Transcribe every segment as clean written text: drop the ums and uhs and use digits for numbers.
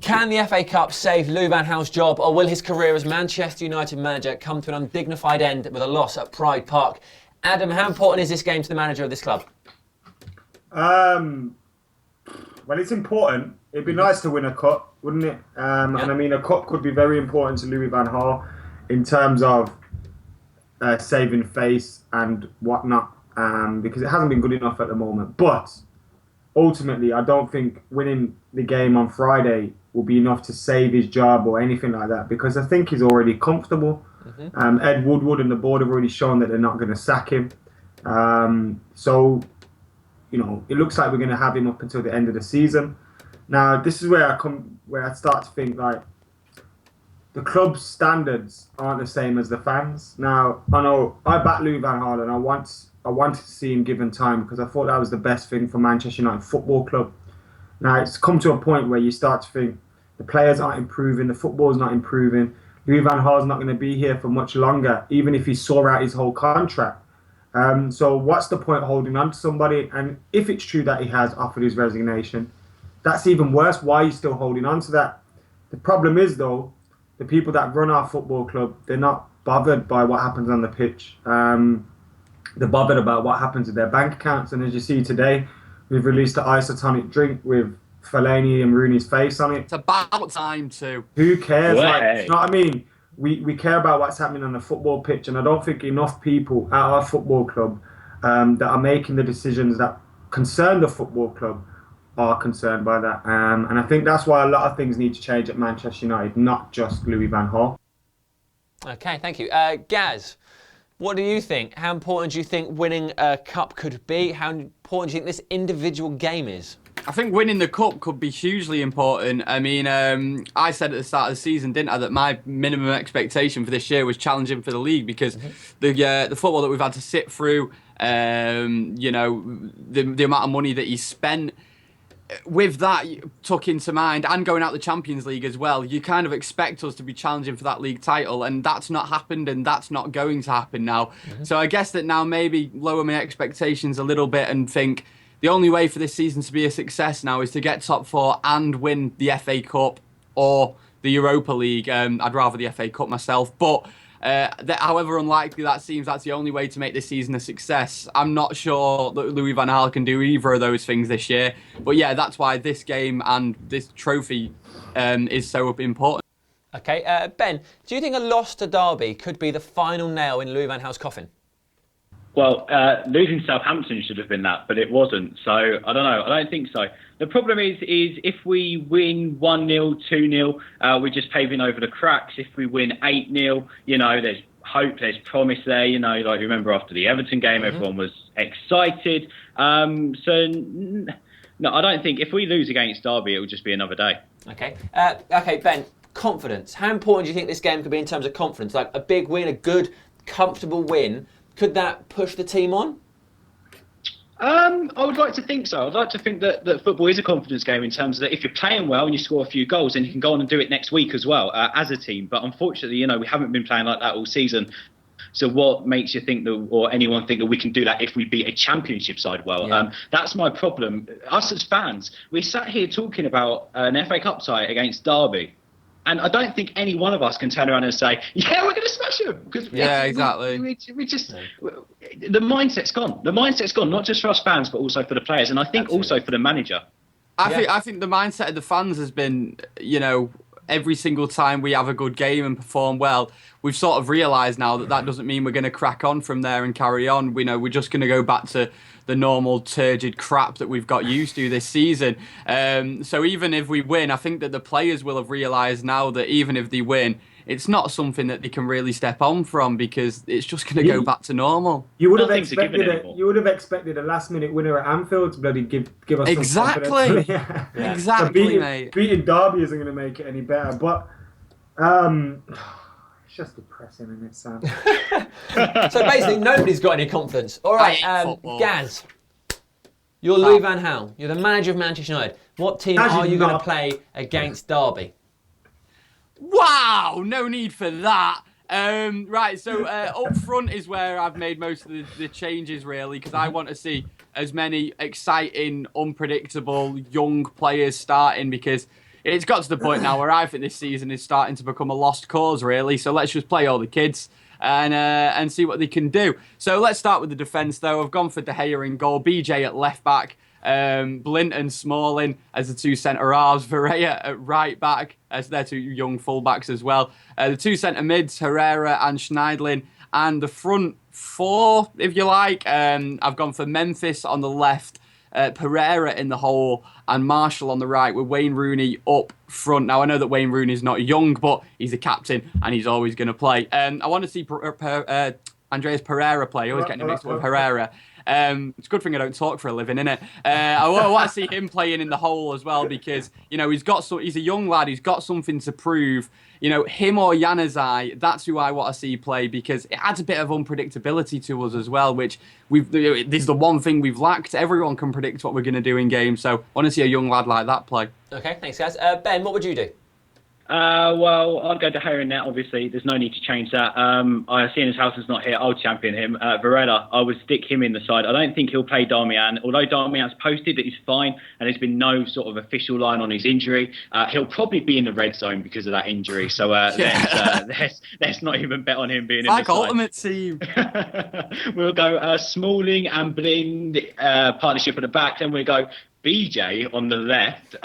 Can the FA Cup save Louis Van Gaal's job, or will his career as Manchester United manager come to an undignified end with a loss at Pride Park? Adam, how important is this game to the manager of this club? Well, it's important. It'd be nice to win a cup, wouldn't it? And I mean, a cup could be very important to Louis Van Gaal in terms of saving face and whatnot, because it hasn't been good enough at the moment. But ultimately, I don't think winning the game on Friday will be enough to save his job or anything like that, because I think he's already comfortable. Ed Woodward and the board have already shown that they're not going to sack him. So, you know, it looks like we're going to have him up until the end of the season. Now, this is where I start to think, like, the club's standards aren't the same as the fans. Now, I know I back Louis Van Gaal, and I wanted to see him given time because I thought that was the best thing for Manchester United Football Club. Now, it's come to a point where you start to think the players aren't improving, the football's not improving. Louis Van Gaal's not going to be here for much longer, even if he saw out his whole contract. So what's the point holding on to somebody? And if it's true that he has offered his resignation, that's even worse. Why are you still holding on to that? The problem is, though, the people that run our football club, they're not bothered by what happens on the pitch. They're bothered about what happens with their bank accounts. And as you see today, we've released an isotonic drink with Fellaini and Rooney's face on it. It's about time to. Who cares? Like, you know what I mean? We care about what's happening on the football pitch, and I don't think enough people at our football club that are making the decisions that concern the football club are concerned by that. And I think that's why a lot of things need to change at Manchester United, not just Louis Van Gaal. Okay, thank you. Gaz, what do you think? How important do you think winning a cup could be? How important do you think this individual game is? I think winning the cup could be hugely important. I mean, I said at the start of the season, didn't I, that my minimum expectation for this year was challenging for the league because the football that we've had to sit through, you know, the amount of money that he's spent. With that took into mind, and going out the Champions League as well, you kind of expect us to be challenging for that league title, and that's not happened, and that's not going to happen now. So I guess that now maybe lower my expectations a little bit and think the only way for this season to be a success now is to get top four and win the FA Cup or the Europa League. I'd rather the FA Cup myself, but however unlikely that seems, that's the only way to make this season a success. I'm not sure that Louis Van Gaal can do either of those things this year. But yeah, that's why this game and this trophy is so important. Okay, Ben, do you think a loss to Derby could be the final nail in Louis Van Gaal's coffin? Well, losing Southampton should have been that, but it wasn't. So, I don't know. I don't think so. The problem is if we win 1-0, 2-0, we're just paving over the cracks. If we win 8-0, you know, there's hope, there's promise there. You know, like remember after the Everton game, everyone was excited. So, no, I don't think if we lose against Derby, it will just be another day. Okay. Okay, Ben, confidence. How important do you think this game could be in terms of confidence? Like a big win, a good, comfortable win. Could that push the team on? I would like to think so. I'd like to think that football is a confidence game in terms of that if you're playing well and you score a few goals, then you can go on and do it next week as well as a team. But unfortunately, you know, we haven't been playing like that all season. So what makes you think that, or anyone think that we can do that if we beat a championship side well? Yeah. That's my problem. Us as fans, we sat here talking about an FA Cup tie against Derby. And I don't think any one of us can turn around and say, yeah, we're going to smash them. Because exactly. We just, the mindset's gone. The mindset's gone, not just for us fans, but also for the players. And I think also for the manager. I think the mindset of the fans has been, you know, every single time we have a good game and perform well, we've sort of realised now that doesn't mean we're going to crack on from there and carry on. We know we're just going to go back to the normal turgid crap that we've got used to this season. So even if we win, I think that the players will have realised now that even if they win, it's not something that they can really step on from because it's just going to go back to normal. You would have expected a last-minute winner at Anfield to bloody give us exactly. some confidence. Yeah. Exactly, so mate. Beating Derby isn't going to make it any better, but it's just depressing, isn't it, Sam? So basically, nobody's got any confidence. All right, Gaz, you're Louis Van Gaal. You're the manager of Manchester United. What team are you going to play against Derby? Wow, no need for that. Right, so up front is where I've made most of the changes, really, because I want to see as many exciting, unpredictable young players starting because it's got to the point now where I think this season is starting to become a lost cause, really. So let's just play all the kids and see what they can do. So let's start with the defence, though. I've gone for De Gea in goal, BJ at left back, Blint and Smalling as the two centre-halves, Varela at right back as their two young full-backs as well. The two centre-mids, Herrera and Schneidlin, and the front four, if you like. I've gone for Memphis on the left, Pereira in the hole, and Marshall on the right with Wayne Rooney up front. Now, I know that Wayne Rooney's not young, but he's the captain and he's always going to play. I want to see Andreas Pereira play. I always getting mixed up with Herrera. It's a good thing I don't talk for a living, isn't it? I want to see him playing in the hole as well because, you know, he's a young lad. He's got something to prove. You know, him or Januzaj, that's who I want to see play because it adds a bit of unpredictability to us as well, which this is the one thing we've lacked. Everyone can predict what we're going to do in games, so I want to see a young lad like that play. Okay, thanks, guys. Ben, what would you do? Well, I'd go to Gea in net, obviously. There's no need to change that. I see his house is not here. I'll champion him. Varela, I would stick him in the side. I don't think he'll play Darmian. Although Darmian's posted that he's fine and there's been no sort of official line on his injury, he'll probably be in the red zone because of that injury. So let's not even bet on him being in the side. Like Ultimate Team. We'll go Smalling and Blind partnership at the back. Then we'll go BJ on the left.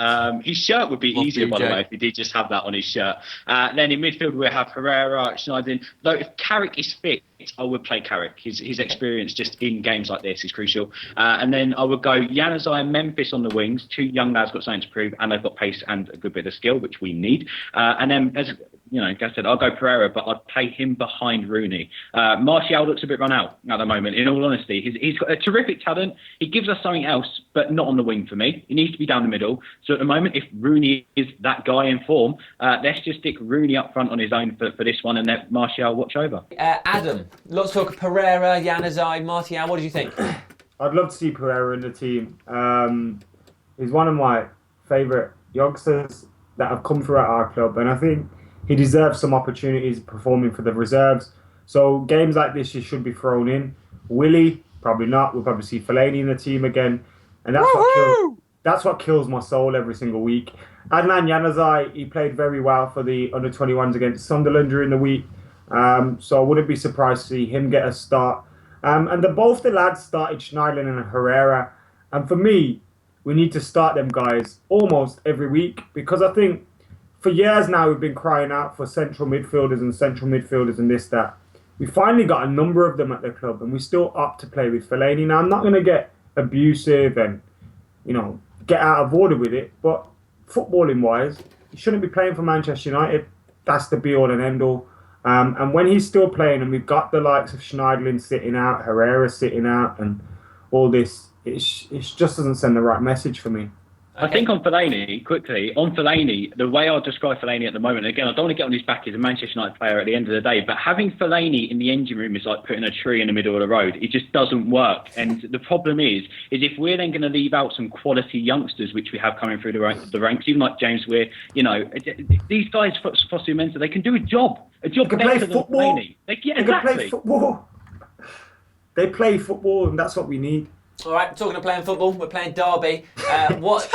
His shirt would be easier, BJ. By the way, if he did just have that on his shirt. Then in midfield, we'll have Herrera, Schneiderlin. Though if Carrick is fit, I would play Carrick. His experience just in games like this is crucial. And then I would go Januzaj and Memphis on the wings. Two young lads got something to prove, and they've got pace and a good bit of skill, which we need. And then, as you know, Gaz said, I'll go Pereira, but I'd play him behind Rooney. Martial looks a bit run out at the moment, in all honesty. He's got a terrific talent. He gives us something else, but not on the wing for me. He needs to be down the middle. So at the moment, if Rooney is that guy in form, let's just stick Rooney up front on his own for this one and let Martial watch over. Adam, lots of talk of Pereira, Januzaj, Martial. What did you think? I'd love to see Pereira in the team. He's one of my favourite youngsters that have come through at our club, and I think he deserves some opportunities performing for the reserves. So games like this, he should be thrown in. Willie, probably not. We'll probably see Fellaini in the team again. And that's what kills my soul every single week. Adnan Januzaj, he played very well for the under-21s against Sunderland during the week. So I wouldn't be surprised to see him get a start. And both the lads started Schneiderlin and Herrera. And for me, we need to start them guys almost every week because I think for years now, we've been crying out for central midfielders and this, that. We finally got a number of them at the club, and we still opt to play with Fellaini. Now, I'm not going to get abusive and, you know, get out of order with it, but footballing-wise, he shouldn't be playing for Manchester United. That's the be-all and end-all. And when he's still playing, and we've got the likes of Schneiderlin sitting out, Herrera sitting out, and all this, it just doesn't send the right message for me. I think on Fellaini, the way I describe Fellaini at the moment, again, I don't want to get on his back, he's a Manchester United player at the end of the day, but having Fellaini in the engine room is like putting a tree in the middle of the road. It just doesn't work. And the problem is if we're then going to leave out some quality youngsters, which we have coming through the ranks, even like James Weir, you know, these guys, Fosu Mensah, they can do a job better than Fellaini. Exactly. Play football. They play football, and that's what we need. All right, talking of playing football, we're playing Derby. What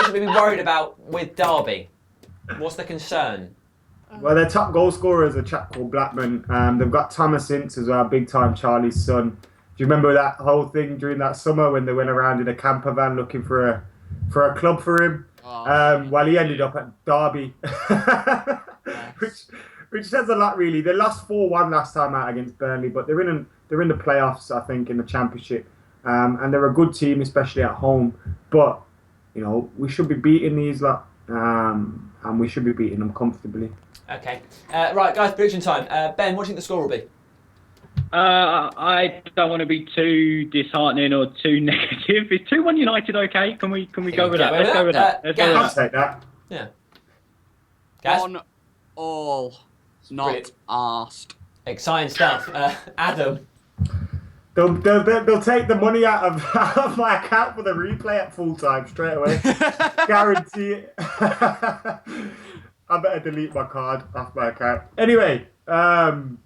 should we be worried about with Derby? What's the concern? Well, their top goal scorer is a chap called Blackman. They've got Thomas Ince as well, big time Charlie's son. Do you remember that whole thing during that summer when they went around in a camper van looking for a club for him? Well, he ended up at Derby, which says a lot, really. They lost 4-1 last time out against Burnley, but they're in the playoffs, I think, in the Championship. And they're a good team, especially at home. But, you know, we should be beating these lot, and we should be beating them comfortably. Okay. Right, guys, prediction time. Ben, what do you think the score will be? I don't want to be too disheartening or too negative. Is 2-1 United okay? Can we go with that? Let's go with that. I'll take that. Yeah. Gaz? 1-1, not arsed. Exciting stuff. Adam? They'll take the money out of my account for the replay at full time straight away. Guarantee it. I better delete my card off my account. Anyway, 3-1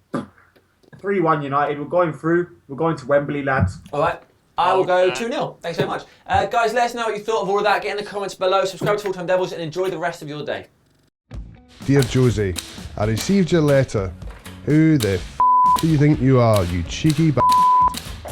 United. We're going through. We're going to Wembley, lads. All right. I will go 2-0. Thanks very much. Guys, let us know what you thought of all of that. Get in the comments below. Subscribe to Full Time Devils and enjoy the rest of your day. Dear Josie, I received your letter. Who the f*** do you think you are, you cheeky b****?